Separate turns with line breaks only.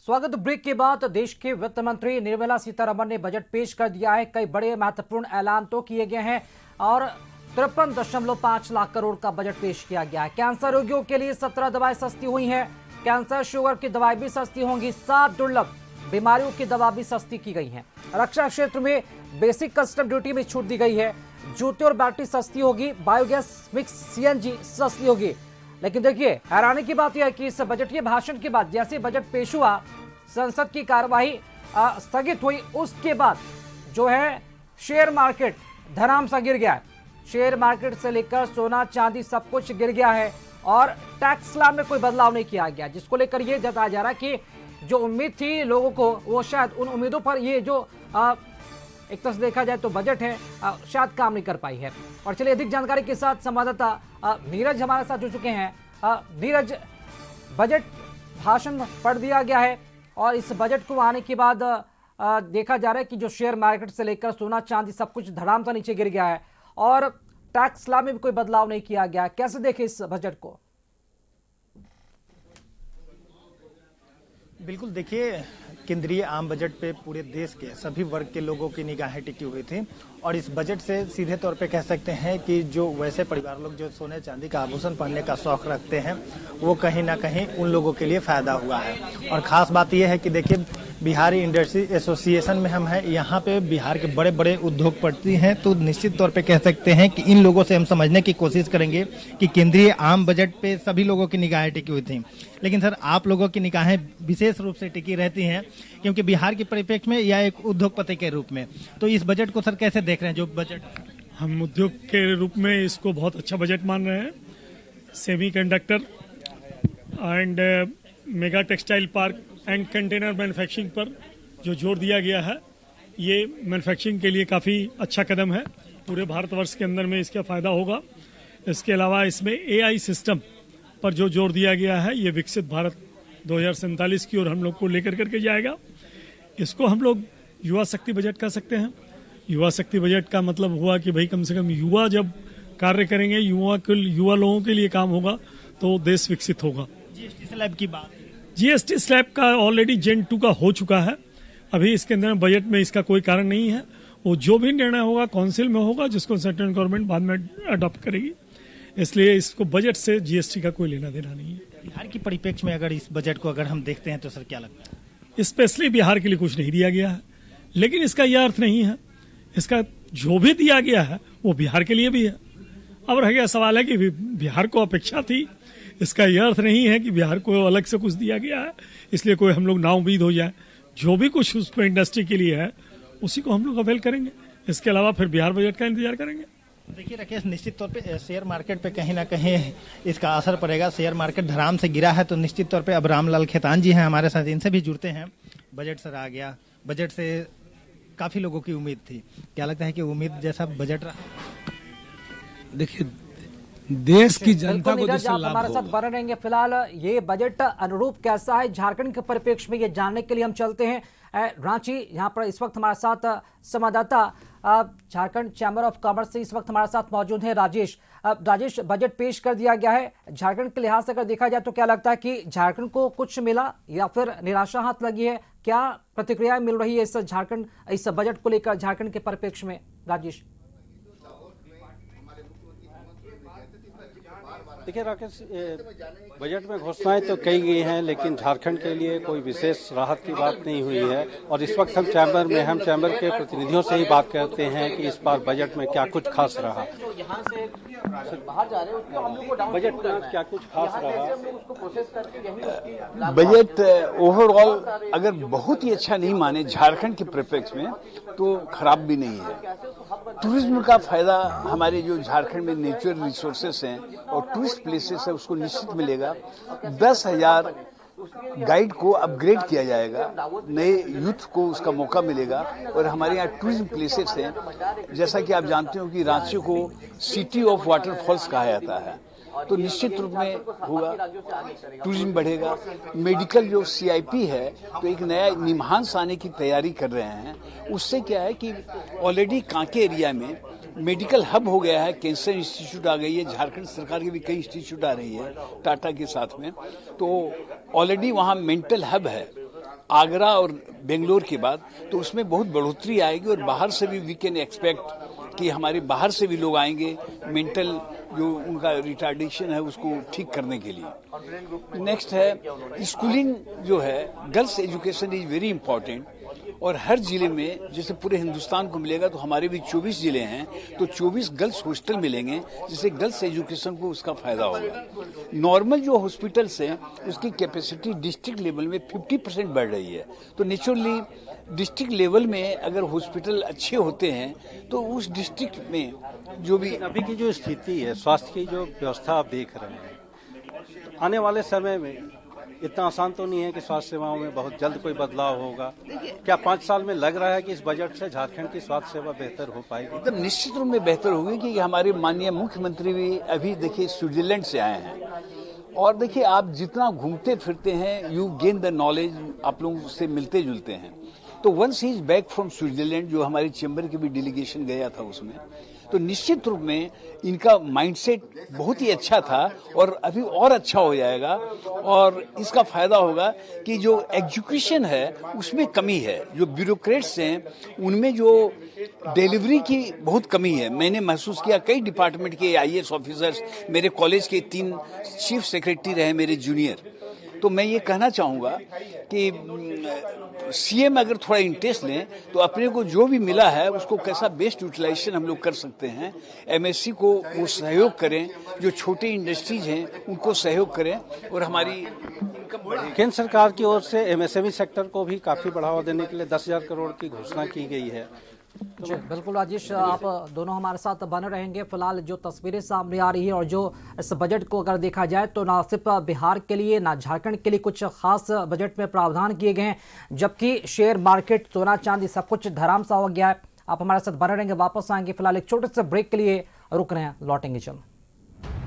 स्वागत। ब्रेक के बाद देश के वित्त मंत्री निर्मला सीतारमण ने बजट पेश कर दिया है। कई बड़े महत्वपूर्ण ऐलान तो किए गए हैं और 53.5 लाख करोड़ का बजट पेश किया गया है। कैंसर रोगियों के लिए 17 दवाएं सस्ती हुई हैं। कैंसर शुगर की दवाएं भी सस्ती होंगी। 7 दुर्लभ बीमारियों की दवा भी सस्ती की गई है। रक्षा क्षेत्र में बेसिक कस्टम ड्यूटी में छूट दी गई है। जूते और बैटरी सस्ती होगी। बायोगैस मिक्स सीएनजी सस्ती होगी। लेकिन देखिए, हैरानी की बात यह है कि इस बजटीय भाषण के बाद जैसे बजट पेश हुआ, संसद की कार्यवाही स्थगित हुई, उसके बाद जो है शेयर मार्केट धड़ाम सा गिर गया है। शेयर मार्केट से लेकर सोना चांदी सब कुछ गिर गया है और टैक्स स्लैब में कोई बदलाव नहीं किया गया, जिसको लेकर यह जताया जा रहा है कि जो उम्मीद थी लोगों को, वो शायद उन उम्मीदों पर ये जो एक तरह से देखा जाए तो बजट है शायद काम नहीं कर पाई है। और चलिए अधिक जानकारी के साथ संवाददाता नीरज हमारे साथ जुड़ चुके हैं। नीरज, बजट भाषण पढ़ दिया गया है और इस बजट को आने के बाद देखा जा रहा है कि जो शेयर मार्केट से लेकर सोना चांदी सब कुछ धड़ाम सा नीचे गिर गया है और टैक्स स्लैब में भी कोई बदलाव नहीं किया गया। कैसे देखें इस बजट को?
बिल्कुल, देखिए, केंद्रीय आम बजट पे पूरे देश के सभी वर्ग के लोगों की निगाहें टिकी हुई थी और इस बजट से सीधे तौर पे कह सकते हैं कि जो वैसे परिवार लोग जो सोने चांदी का आभूषण पहनने का शौक रखते हैं, वो कहीं ना कहीं उन लोगों के लिए फायदा हुआ है। और खास बात यह है कि देखिए, बिहारी इंडस्ट्री एसोसिएशन में हम हैं, यहाँ पे बिहार के बड़े बड़े उद्योगपति हैं, तो निश्चित तौर पे कह सकते हैं कि इन लोगों से हम समझने की कोशिश करेंगे कि केंद्रीय आम बजट पे सभी लोगों की निगाहें टिकी हुई थी। लेकिन सर, आप लोगों की निगाहें विशेष रूप से टिकी रहती हैं क्योंकि बिहार के परिप्रेक्ष्य में या एक उद्योगपति के रूप में, तो इस बजट को सर कैसे देख रहे हैं? जो बजट
हम उद्योग के रूप में इसको बहुत अच्छा बजट मान रहे हैं। Semiconductor and mega textile park and container manufacturing पर जो जोर दिया गया है, ये मैन्युफैक्चरिंग के लिए काफ़ी अच्छा कदम है। पूरे भारतवर्ष के अंदर में इसका फ़ायदा होगा। इसके अलावा इसमें एआई सिस्टम पर जो जोर दिया गया है, ये विकसित भारत 2047 की ओर हम लोग को लेकर करके जाएगा। इसको हम लोग युवा शक्ति बजट कह सकते हैं। युवा शक्ति बजट का मतलब हुआ कि भाई कम से कम युवा जब कार्य करेंगे, युवा लोगों के लिए काम होगा तो देश विकसित होगा।
जीएसटी स्लैब की बात,
जीएसटी स्लैब का ऑलरेडी जेन 2 का हो चुका है। अभी इसके अंदर बजट में इसका कोई कारण नहीं है। वो जो भी निर्णय होगा काउंसिल में होगा, जिसको सेंट्रल गवर्नमेंट बाद में अडॉप्ट करेगी। इसलिए इसको बजट से जीएसटी का कोई लेना देना नहीं है।
बिहार की परिप्रेक्ष्य में अगर इस बजट को अगर हम देखते हैं तो सर क्या लगता है?
स्पेशली बिहार के लिए कुछ नहीं दिया गया है, लेकिन इसका यह अर्थ नहीं है, इसका जो भी दिया गया है वो बिहार के लिए भी है। अब रह गया सवाल है कि बिहार को अपेक्षा थी, इसका यह अर्थ नहीं है कि बिहार को अलग से कुछ दिया गया है, इसलिए कोई हम लोग नाउम्मीद हो जाए। जो भी कुछ उस पर इंडस्ट्री के लिए है उसी को हम लोग अवेल करेंगे। इसके अलावा फिर बिहार बजट का इंतजार करेंगे।
देखिए राकेश, निश्चित तौर पे शेयर मार्केट पे कहीं ना कहीं इसका असर पड़ेगा। शेयर मार्केट धड़ाम से गिरा है, तो निश्चित तौर पे अब रामलाल खेतान जी हैं हमारे साथ, इनसे भी जुड़ते हैं। बजट सर आ गया, बजट से काफी लोगों की उम्मीद थी, क्या लगता है कि उम्मीद जैसा बजट रहा?
देखिए, देश की जनता को जिससे लाभ
हमारे साथ बने रहेंगे। फिलहाल ये बजट अनुरूप कैसा है झारखंड के परिप्रेक्ष्य में, ये जानने के लिए हम चलते हैं रांची। यहाँ पर इस वक्त हमारे साथ संवाददाता झारखंड चैम्बर ऑफ कॉमर्स से इस वक्त हमारे साथ मौजूद हैं राजेश। राजेश, बजट पेश कर दिया गया है, झारखंड के लिहाज से अगर देखा जाए तो क्या लगता है कि झारखंड को कुछ मिला या फिर निराशा हाथ लगी है? क्या प्रतिक्रिया मिल रही है इस बजट को लेकर झारखंड के परिप्रेक्ष्य में? राजेश,
देखिए राकेश, बजट में घोषणाएं तो कई गई हैं, लेकिन झारखंड के लिए कोई विशेष राहत की बात नहीं हुई है। और इस वक्त हम चैम्बर के प्रतिनिधियों से ही बात करते हैं कि इस बार बजट में क्या कुछ खास रहा। बजट में क्या कुछ खास रहा?
बजट ओवरऑल अगर बहुत ही अच्छा नहीं माने झारखंड के परिप्रेक्ष्य में तो खराब भी नहीं है। टूरिज्म का फायदा हमारे जो झारखंड में नेचुरल रिसोर्सेस हैं और टूरिस्ट प्लेसेस है उसको निश्चित मिलेगा। 10,000 गाइड को अपग्रेड किया जाएगा, नए यूथ को उसका मौका मिलेगा। और हमारे यहाँ टूरिज्म प्लेसेस हैं, जैसा कि आप जानते हो कि रांची को सिटी ऑफ वाटरफॉल्स कहा जाता है, तो निश्चित रूप में होगा, टूरिज्म बढ़ेगा। मेडिकल जो सीआईपी है, तो एक नया निमहांस आने की तैयारी कर रहे हैं। उससे क्या है कि ऑलरेडी कांके एरिया में मेडिकल हब हो गया है, कैंसर इंस्टीट्यूट आ गई है, झारखंड सरकार की भी कई इंस्टीट्यूट आ रही है टाटा के साथ में, तो ऑलरेडी वहाँ मेंटल हब है। आगरा और बेंगलोर के बाद, तो उसमें बहुत बढ़ोतरी आएगी और बाहर से भी वी कैन एक्सपेक्ट कि हमारे बाहर से भी लोग आएंगे मेंटल जो उनका रिटार्डेशन है उसको ठीक करने के लिए। नेक्स्ट है स्कूलिंग जो है, girls education is very important और हर जिले में जैसे पूरे हिंदुस्तान को मिलेगा तो हमारे भी 24 जिले हैं तो 24 गर्ल्स हॉस्टल मिलेंगे जिससे गर्ल्स एजुकेशन को उसका फायदा होगा। नॉर्मल जो हॉस्पिटल्स हैं उसकी कैपेसिटी डिस्ट्रिक्ट लेवल में 50% बढ़ रही है, तो नेचुरली डिस्ट्रिक्ट लेवल में अगर हॉस्पिटल अच्छे होते हैं तो उस डिस्ट्रिक्ट में जो भी
अभी की जो स्थिति है, स्वास्थ्य की जो व्यवस्था आप देख रहे हैं, आने वाले समय में इतना आसान तो नहीं है कि स्वास्थ्य सेवाओं में बहुत जल्द कोई बदलाव होगा। क्या 5 साल में लग रहा है कि इस बजट से झारखंड की स्वास्थ्य सेवा बेहतर हो पाएगी?
एकदम निश्चित रूप में बेहतर होगी कि हमारे माननीय मुख्यमंत्री भी अभी देखिए स्विट्जरलैंड से आए हैं और देखिए आप जितना घूमते फिरते हैं यू गेन द नॉलेज, आप लोगों से मिलते जुलते हैं। तो once he is back from Switzerland, जो हमारी चैम्बर की भी डेलीगेशन गया था उसमें, तो निश्चित रूप में इनका माइंडसेट बहुत ही अच्छा था और अभी और अच्छा हो जाएगा और इसका फायदा होगा कि जो एजुकेशन है उसमें कमी है, जो ब्यूरोक्रेट्स हैं उनमें जो डिलीवरी की बहुत कमी है। मैंने महसूस किया कई डिपार्टमेंट के IAS ऑफिसर्स, मेरे कॉलेज के 3 चीफ सेक्रेटरी रहे मेरे जूनियर, तो मैं ये कहना चाहूँगा कि CM अगर थोड़ा इंटरेस्ट लें तो अपने को जो भी मिला है उसको कैसा बेस्ट यूटिलाइजेशन हम लोग कर सकते हैं। MSC को वो सहयोग करें, जो छोटे इंडस्ट्रीज हैं उनको सहयोग करें और हमारी इनकम बढ़े।
केंद्र सरकार की ओर से MSME सेक्टर को भी काफी बढ़ावा देने के लिए 10,000 करोड़ की घोषणा की गई है।
जी बिल्कुल राजेश, आप दोनों हमारे साथ बने रहेंगे। फिलहाल जो तस्वीरें सामने आ रही है और जो इस बजट को अगर देखा जाए तो ना सिर्फ बिहार के लिए ना झारखंड के लिए कुछ खास बजट में प्रावधान किए गए हैं, जबकि शेयर मार्केट, सोना चांदी सब कुछ धराम सा हो गया है। आप हमारे साथ बने रहेंगे, वापस आएंगे। फिलहाल एक छोटे से ब्रेक के लिए रुक रहे हैं, लौटेंगे जल्द।